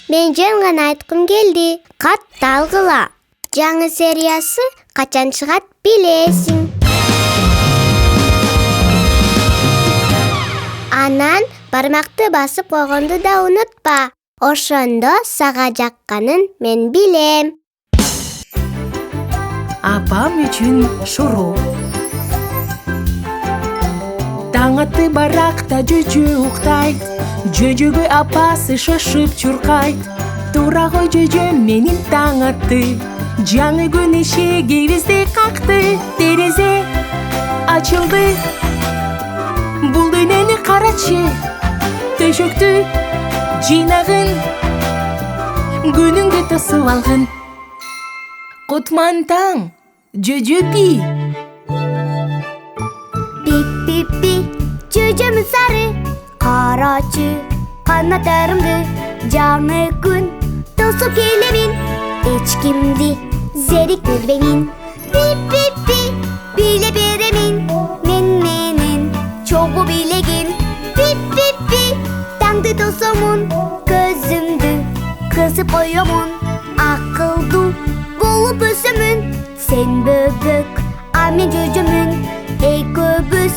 Мен жөн гана айткым келди. Катты алгыла. Жаңы сериясы качан чыгат билесиң. Анан бармакты басып койгонду да унутпа. Ошондо сага жакканын мен билем. Апам үчүн шуру. Таң атты баракта жөжө уктайт. Жөжөгө апасы шошуп чуркайт. Тура кой жөжө менин таң атты. Жаңы күн эшигибизди какты. Терезе ачылды. Бул дүйнөнү карачы. Төшөктү жыйнагын. Күнүңдү тосуп алгын. Кутман таң, жөжө пи. Пи, жөжөмүн сары, карачы, канаттарымды жаңы күн тосуп келебин. Эч кимди зериктирбеймин. Пи, биле беремин, мен менен чогуу билегин. Пи, таңды тосомун, көзүмдү кысып коёмун. Акылдуу болуп өсөмүн, сен бөбөк, а мен жөжөмүн. Экөөбүз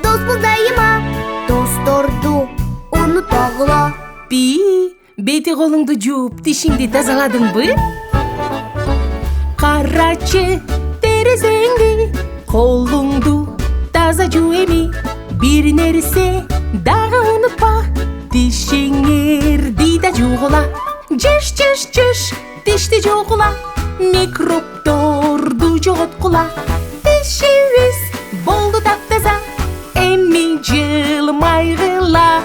доспуз дайыма, досторду унутпагыла. Пи, бети колуңду жууп, тишиңди тазаладыңбы? Карачы терезеңди, колуңду таза жуу эми. Бир нерсе дагы унутпа, тишиңерди да жуугула. Жыш, тишти жуугула. Микробторду жоготкула. Тишибиз болду таптаза, эми жылмайгыла.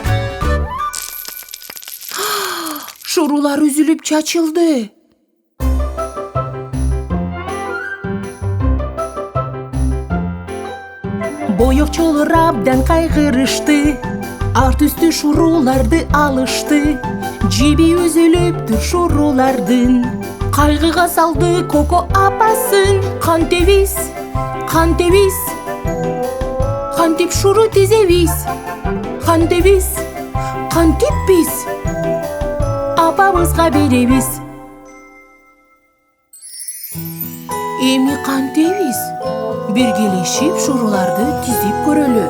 Шурулар үзүлүп чачылды. Боёкчолор абдан кайгырышты. Арт үстү шуруларды алышты. Жиби үзүлүптүр шурулардын. Кайгыга салды Коко апасын. Кантебиз, кантип шуру тизебиз. Кантебиз, кантип биз апабызга беребиз. Эми кантебиз? Биргелешип шуруларды тизип көрөлү.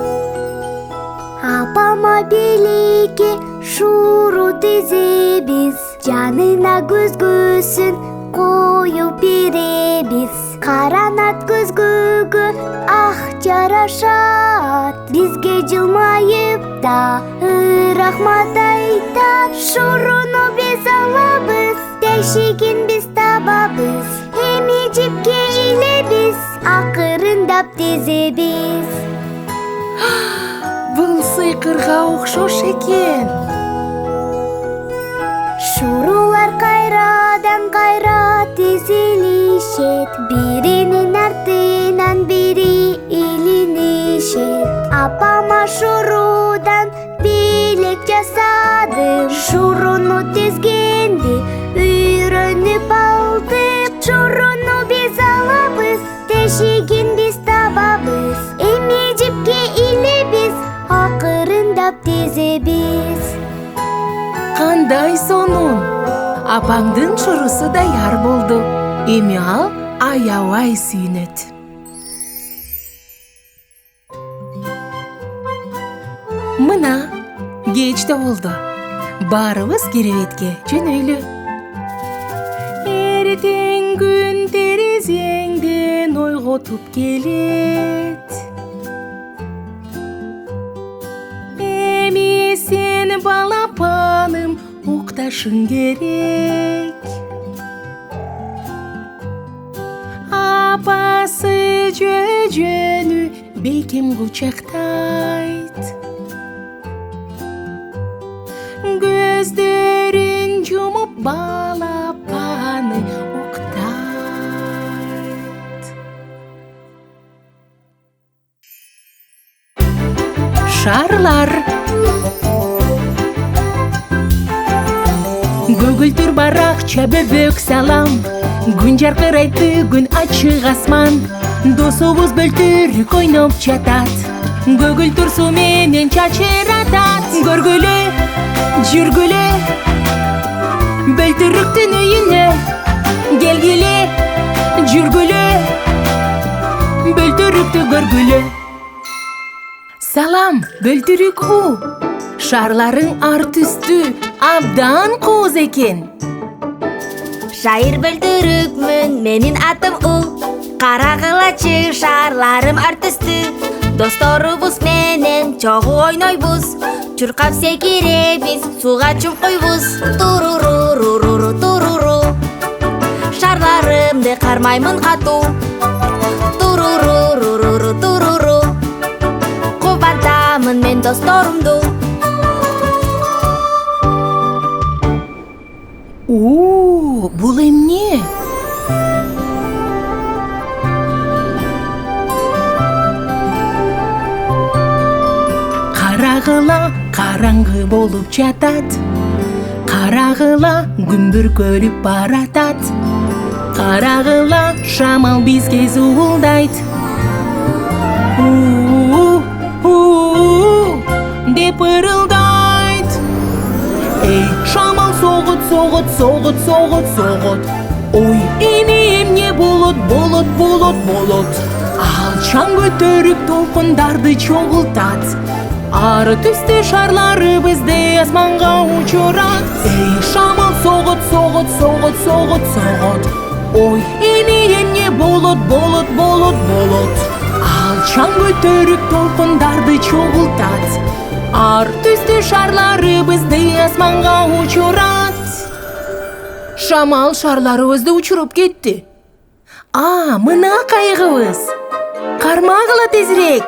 Апама белекке шуру тизебиз. Жанына көзгөсүн коюп беребиз. Каранат көзгөгө ах жарашат. Бизге жылмайып да рахмат айтат. Шуруну биз алабыз, тешигин биз табабыз. Эми жипке илебиз, акырындап тизебиз. Бул сыйкырга окшош экен. Шурулар кайрадан кайра тизилишет. Биринин артынан бири илинишет. Апама шурудан билек жасадым. Шуруну тизгенди үйрөнүп алдым. Шуруну биз алабыз, тешигин биз табабыз. Эми жипке илебиз, акырындап тизебиз. Кандай сонун! Апаңдын шурусу даяр болду. Эми ал аябай сүйүнөт. Мына, кеч да болду. Баарыбыз керебетке жөнөйлү. Эртең күн терезеңден ойготуп келет. Эми сен балапаным укташың керек. Апасы жөжөнү бекем кучактайт. Көздөрүн жумуп балапаны уктайт. Шарлар. Көгүлтүр баракча бөбөк салам. Күн жаркырайтты, күн ачык асман. Досубуз бөлтүрүк ойноп жатат. Көгүлтүр суу менен чачыратат. Көргүлө, жүргүлө, Бөлтүрүктүн үйүнө келгиле, жүргүлө, бөлтүрүктү көргүлө. Салам, бөлтүрүк у. Шарларың ар түстүү, абдан кооз экен. Шайыр бөлтүрүкмүн, менин атым У. Карагылачы шарларым ар түстүү. Досторубуз менен чогуу ойнойбуз. Чуркап секиребиз, суга чумкуйбуз. Туруруруруру туруру. Шарларымды кармаймын катуу. Туруруруруру туруру. Кубантамын мен досторумду. Бул эмне? Карагыла караңгы болуп жатат. Карагыла күн көрүп баратат. Карагыла шамал бизге зуулдайт. Деп ырылдайт. Эй, шамал согут, согут, согут, согут, согут. Ой, эмне болот, болот, болот, болот. Алчаң көтөрүп толкундарды чогултат. Ары түстү шарларыбызды асманга учурат. Эй, шамал согут, согут, согут, согут, согут. Ой, эмне болот, болот, болот, болот. Алчаң көтөрүп толкундарды чогултат. Ар түстү шарларыбызды асманга учурат. Шамал шарларыбызды учуруп кетти. Мына кайыгыбыз. Кармагыла тезирээк.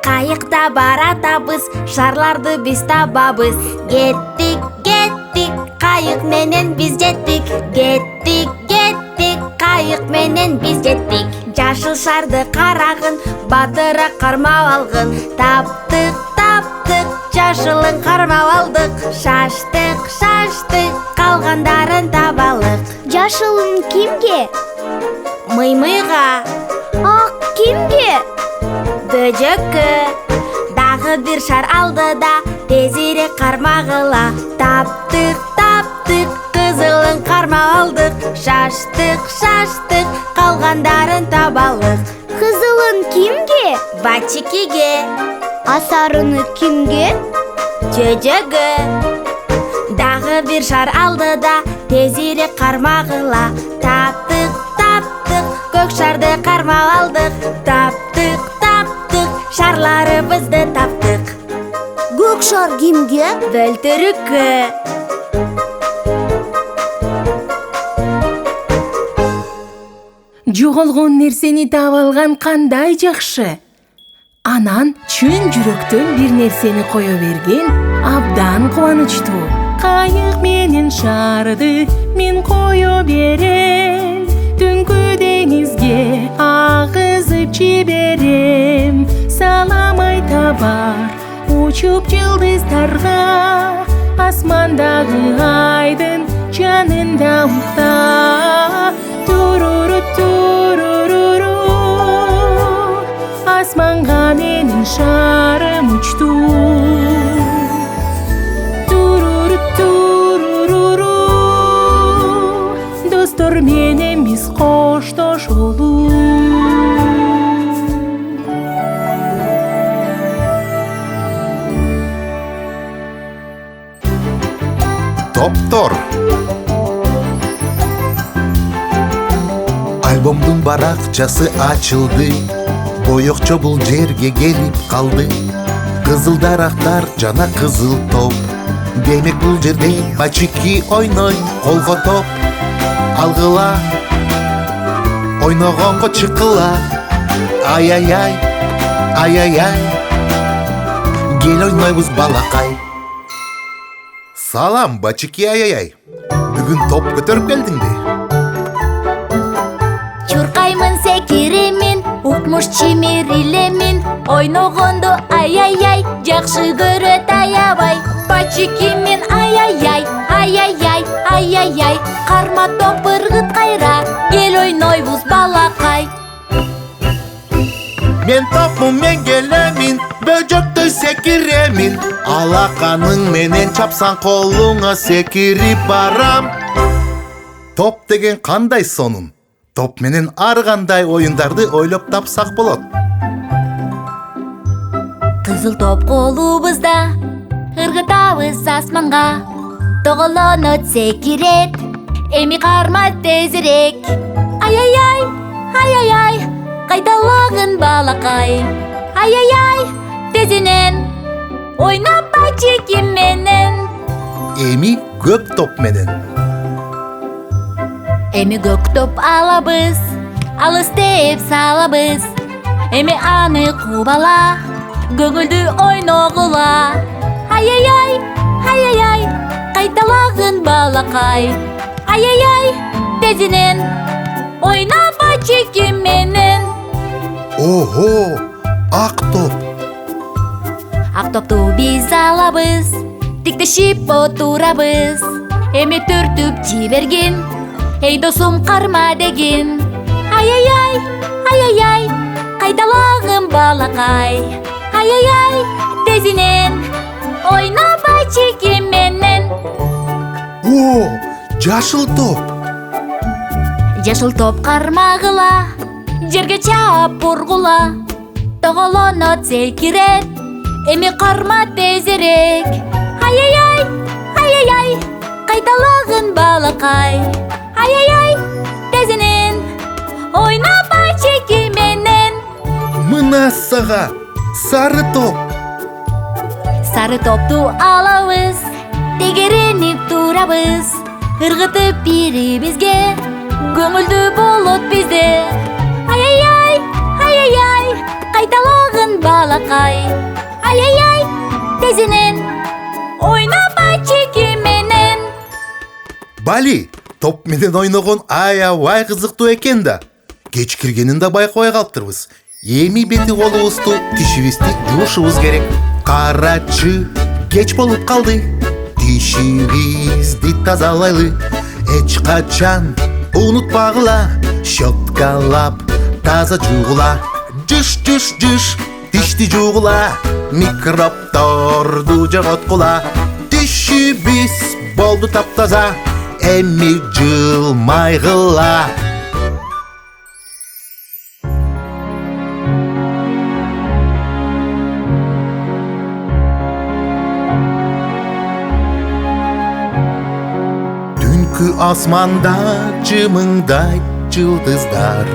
Кайыкта баратабыз, шарларды биз табабыз. Кеттик, кеттик, кайык менен биз жеттик. Кеттик, кеттик, кайык менен биз жеттик. Жашыл шарды карагын, батыраак кармап алгын. Таптык, таптык, жашылын кармап алдык. Шаштык, шаштык, калгандарын табалык. Жашылын кимге? Мыймыйга, Ак кимге? бөжөккө. Дагы бир шар алдыда, тезирээк кармагыла. Таптык, таптык, кызылын кармап алдык. Шаштык, шаштык, калгандарын табалык. Кызылын кимге? Бачикиге, Сарыны кимге? жөжөгө. Дагы бир шар алдыда, тезирээк кармагыла. Таптык, таптык, көк шарды кармап алдык. Таптык, таптык, шарларыбызды таптык. Көк шар кимге? Бөлтүрүккө. Жоголгон нерсени таап алган кандай жакшы. Анан чын жүрөктөн бир нерсени кое берген абдан кубанычтуу. Кайык менен шарды мен кое берем. Түнкү деңизге агызып жиберем. Салам айта бар учуп жылдыздарга. Асмандагы айдын жанында укта. Туруру, туруруру. Асманга менин шарым учту. Туруру, туруруру. Достор менен биз коштошолу. Топтор. Альбомдун баракчасы ачылды. Боёкчо бул жерге келип калды. Кызыл дарактар жана кызыл топ. Демек бул жерде бачики ойной. Колго топ алгыла, ойногонго чыккыла. Ай-яй-яй, ай-яй-яй, кел ойнойбуз балакай. Салам, бачики, ай-яй-яй. Бүгүн топ көтөрүп келдиңби? Чуркаймын, секиремин, укмуш чимирилемин. Ойногонду ай-яй-яй, жакшы көрөт аябай. Бачикимин ай-яй-яй, ай-яй-яй, ай-яй-яй. Карма топ ыргыт кайра, кел ойнойбуз балакай. Мен топмун, мен келемин, бөжөктөй секиремин. Алаканың менен чапсаң колуңа секирип барам. топ деген кандай сонун? Топ менен ар кандай оюндарды ойлоп тапсак болот. Кызыл топ колубузда, ыргытабыз асманга. Тоголонот секирет, эми карма тезирээк. Ай-яй-яй, ай-яй-яй, кайдалагын балакай. Ай-яй-яй, тезинен, ойнап бачики менен. Эми көк топ менен. Эми көк топ алабыз, алыстеп салабыз. Эми аны кубала, көңүлдү ойногула. Ай-яй-яй, ай-яй-яй, кайдалагын балакай. Ай-яй-яй, тезинен, ойнап бачики менен. Ого, ак топ. Ак топту биз алабыз, тиктешип отурабыз. Эми түртүп жиберген, эй досум карма деген. Ай-яй-яй, ай-яй-яй, кайдалагын балакай. Ай-яй-яй, тезинен, ойнап бачики менен. О, жашыл топ. Жашыл топ кармагыла, жерге чаап бургула. Тоголонот секирет, эми карма тезирээк. Ай-яй-яй, ай-яй-яй, кайдалагын балакай. Ай-яй-яй, тезинен, ойнап бачики менен. Мына сага сары топ. Сары топту алабыз, тегеренип турабыз. Ыргытып бирибизге, көңүлдүү болот бизде. Ай-яй-яй, ай-яй-яй, кайдалагын балакай. Ай-яй-яй, тезинен, ойнап бачики менен. Бали, топ менен ойногон аябай кызыктуу экен да. Кеч киргенин да байкабай калыптырбыз. Эми бети колубузду, тишибизди жуушубуз керек. Карачы, кеч болуп калды. Тишибизди тазалайлы. Эч качан унутпагыла. Щоткалап, таза жуугула. Жыш, жыш, жыш, тишти жуугула. Микробторду жоготкула. Тишибиз болду таптаза. Эми жылмайгыла. Түнкү асманда жымыңдайт жылдыздар.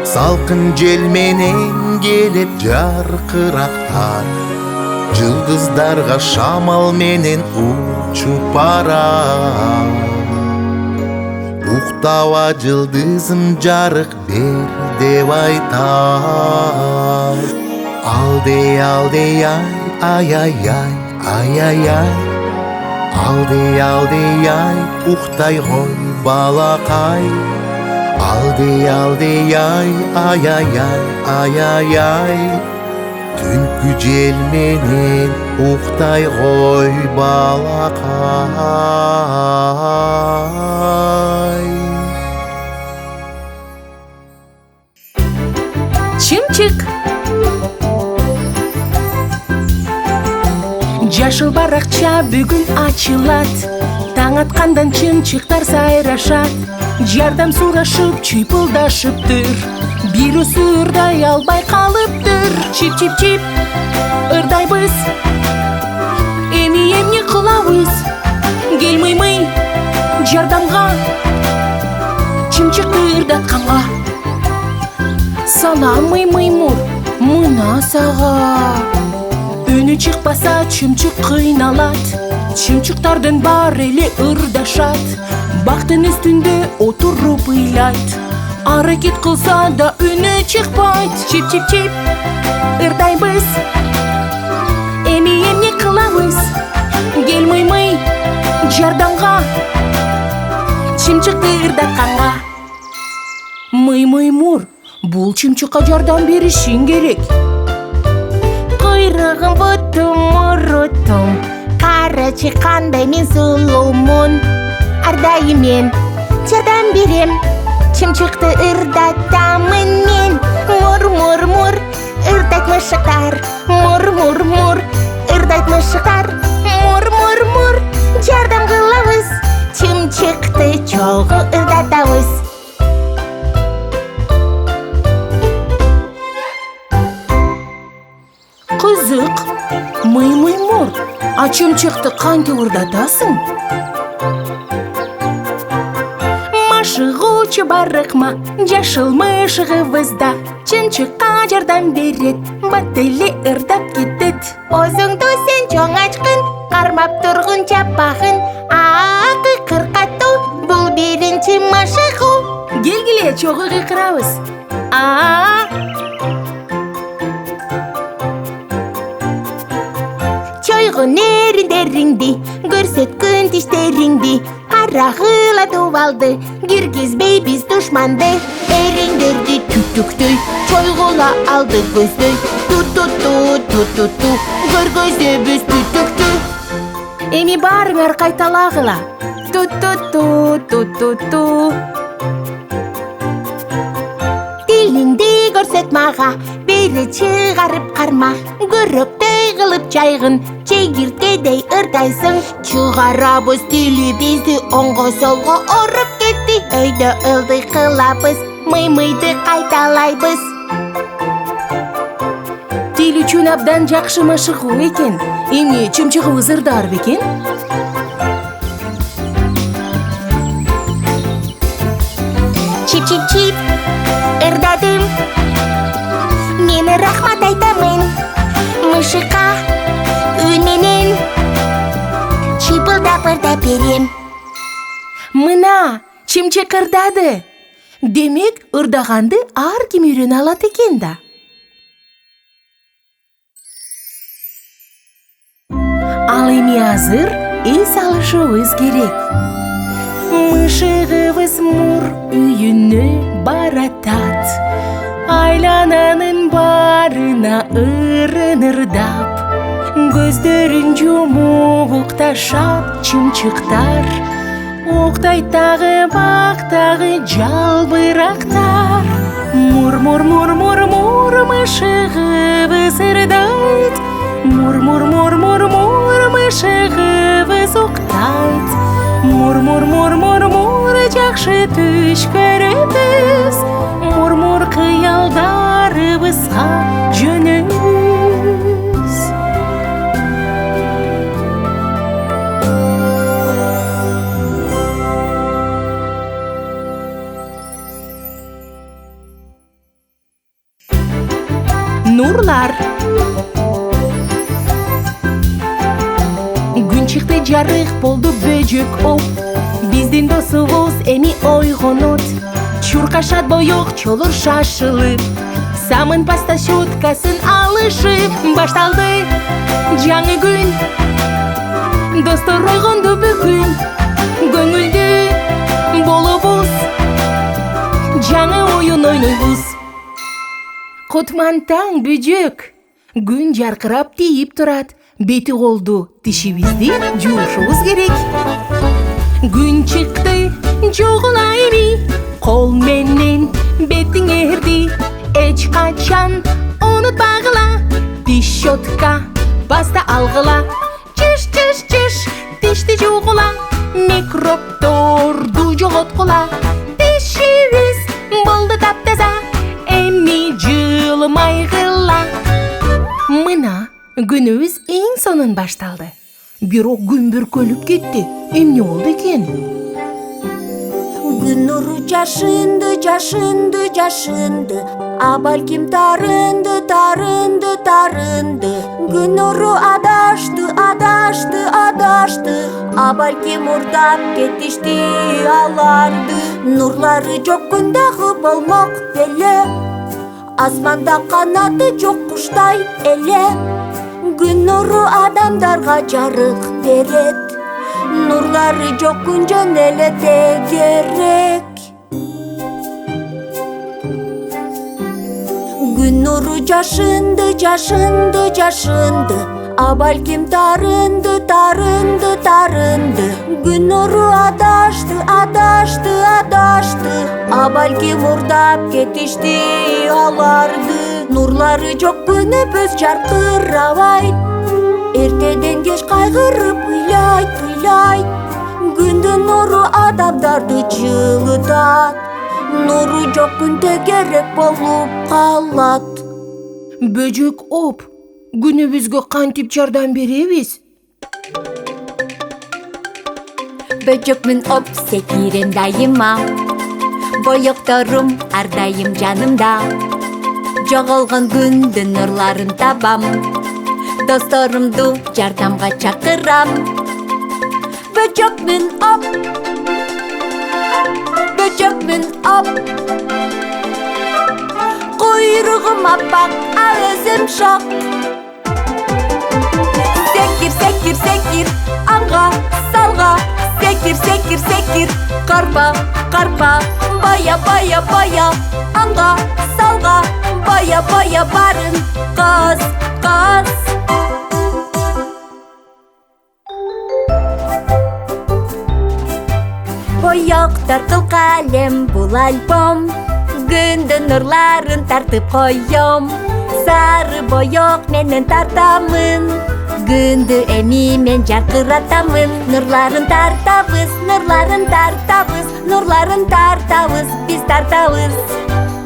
Салкын жел менен келет жаркырактар. Жылдыздарга шамал менен учуп барам. Уктаба жылдызым жарык бер деп айтам. Алдей алдей ай, ай-ай-ай, ай-ай-ай. Алдей алдей ай, уктай гой балакай. Алдей алдей ай, ай-ай-ай, ай-ай-ай. Түнкү жел менен уктай гой балакай. Чымчык. Жашыл баракча бүгүн ачылат. Таң аткандан чымчыктар сайрашат. Жардам сурашып, чыйпылдашыптыр. Бирөөсү ырдай албай калыптыр. Чип-чип-чип, ырдайбыз. Эми эмне кылабыз? Кел мый-мый, жардамга. Чымчыкты ырдатканга. Салам мый-мый мур, мына сага. Үнү чыкпаса чымчык кыйналат. Чымчыктардын бар эли ырдашат. Бактын үстүндө отуруп ыйлайт. Аракет кылса да үнү чыкпайт. Чип-чип-чип, ырдайбыз. Эми эмне кылабыз? Кел мый-мый, жардамга. Чымчыкты ырдатканга. Мый-мый мур, бул чымчыкка жардам беришиң керек. Куйрыгым бутум мурутум. Карачы кандай мен сулуумун. Ардайым мен жардам берем. Чымчыкты ырдатамын мен. Мур-мур-мур, ырдайт мышыктар. Мур-мур-мур, ырдайт мышыктар. Мур-мур-мур, жардам кылабыз. Чымчыкты чогуу ырдайт. Маймур, чымчыкты кантип ырдатасың? Машыгуучу барыкма, жашыл мышыгыбызда, чымчыкка жардам берет, баттеле ырдап кетет. Өзүңдү сен чоң ачкын, кармап тургун чапагын, кыркатуу, бул биринчи машыгуу. Келгиле, чогуу кыйкырабыз. Чойгун эриндериңди, көрсөткүн тиштериңди, карагыла дубалды, киргизбей биз душманды. Эриңдерди түтүктөй, чойгула алды көздөй, ту-ту-ту, көргөзөбүз түтүктү. Эми баарыңар кайталагыла. Ту-ту-ту. Тилиңди көрсөт мага, бери чыгарып карма, көрөктөй кылып жайгын, чегирткедей ырдайсың. Чыгарабыз тилибизди оңго солго оруп кетти, өйдө ылдый кылабыз, мый-мыйды кайталайбыз. Тил үчүн абдан жакшы машыгуу экен. Эми чымчыгыбыз ырдар бекен? Чип-чип-чип, ырдадым. Мен рахмат айтамын мышыкка үн менен, чыпылдап ырдап берем. Мына, чымчык ырдады. Демек, ырдаганды ар ким үйрөнө алат экен да. Ал эми азыр эс алышыбыз керек. Мышыгыбыз Мур үйүнө баратат. Айлананын барына ырын ырдап, көздөрүн жумуп укташат чымчыктар. Уктайт дагы бактагы жалбырактар. Мур, мышыгыбыз ырдайт. Мур, мышыгыбыз уктайт. Мур, жакшы түш көрөбүз. Мур, кыялдарыбызга жөнөбүз. Нурлар. Күн чыкты, жарык болду, бөжөк оп. Биздин досубуз эми ойгонот. Чуркашат боек чолор шашылып, самын паста щеткасын алышып. Башталды жаңы күн, достор ойгонду бүгүн. Көңүлдүү болобуз, жаңы оюн ойнойбуз. Кутман таң, бөжөк. Күн жаркырап тийип турат. Бети колду, тишибизди жуушубуз керек. Күн чыкты, жогула эми, кол менен бетиңерди. Эч качан унутпагыла, тиш щетка паста алгыла. Чыш, тишти жугула, микробторду жоготкула. Тишибиз болду таптаза, эми жылмайгыла. Мына күнүбүз эң сонун башталды. Бирок күн бүркөлүп кетти. Эмне болду экен? Күн нуру жашынды, а балким тарынды. Күн нуру адашты, а балким урдап кетишти аларды. Нурлары жок күн дагы болмок беле, асманда канаты жок куштай эле. Күн нуру адамдарга жарык берет, нурлары жок күн жөн эле тегерек. Күн нуру жашынды, а балким тарынды. Күн нуру адашты, а балким урдап кетишти аларды. Нурлары жок күнүбүз жаркырабайт, эртеден кеч кайгырып ыйлайт. Күндүн нуру адамдарды жылытат, нуру жок күн тегерек болуп калат. Бөжөк оп, күнүбүзгө кантип жардам беребиз? Бөжөкмүн оп секирем дайыма, боёкторум ардайым жанымда. Жоголгон күндүн нурларын табам, досторумду жардамга чакырам. Бөжөкмүн оп, бөжөкмүн оп, куйругум аппак, өзүм шок. Секир, секир, секир, анга, салга. Секир, секир, секир, карпа, карпа, бая, бая, бая, анга, салга, бая, бая барын, каз, каз. Боёктор кылкалем бул альбом, күндүн нурларын тартып коём. Сары боёк менен тартамын, күндү эми мен жаркыратамын. Нурларын тартабыз, нурларын тартабыз, нурларын тартабыз, биз тартабыз.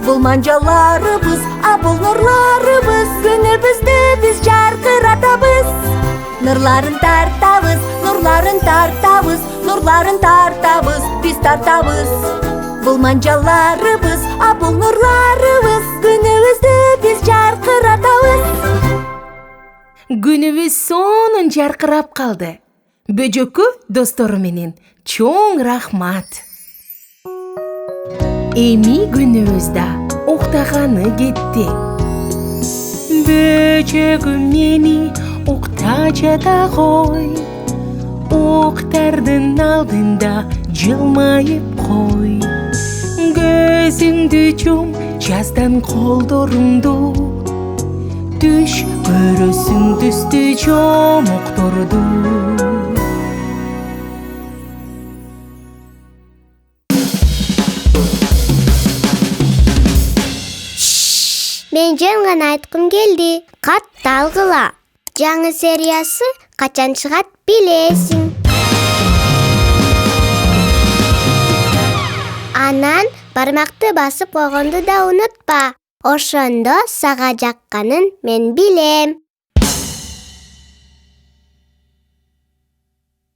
Бул манжаларыбыз, а бул нурларыбыз, күнүбүздү биз жаркыратабыз. Нурларын тартабыз, нурларын тартабыз, нурларын тартабыз, биз тартабыз. Бул манжаларыбыз, а бул нурларыбыз, күнүбүздү биз жаркыратабыз. Күнүбүз сонун жаркырап калды. Бөжөккө достору менен чоң рахмат. Эми күнүбүз да уктаганы кетти. Бөжөгүм мени укта жата кой, уктардын алдында жылмайып кой. Көзүңдү жум, жаздан колдорумду, түш көрөсүң түстү жомокторду. Мен жаңы айткым келди. Катталгыла. Жаңы сериясы качан чыгат билесиң. Анан бармакты басып койгонду да унутпа. Ошондо сага жакканын мен билем.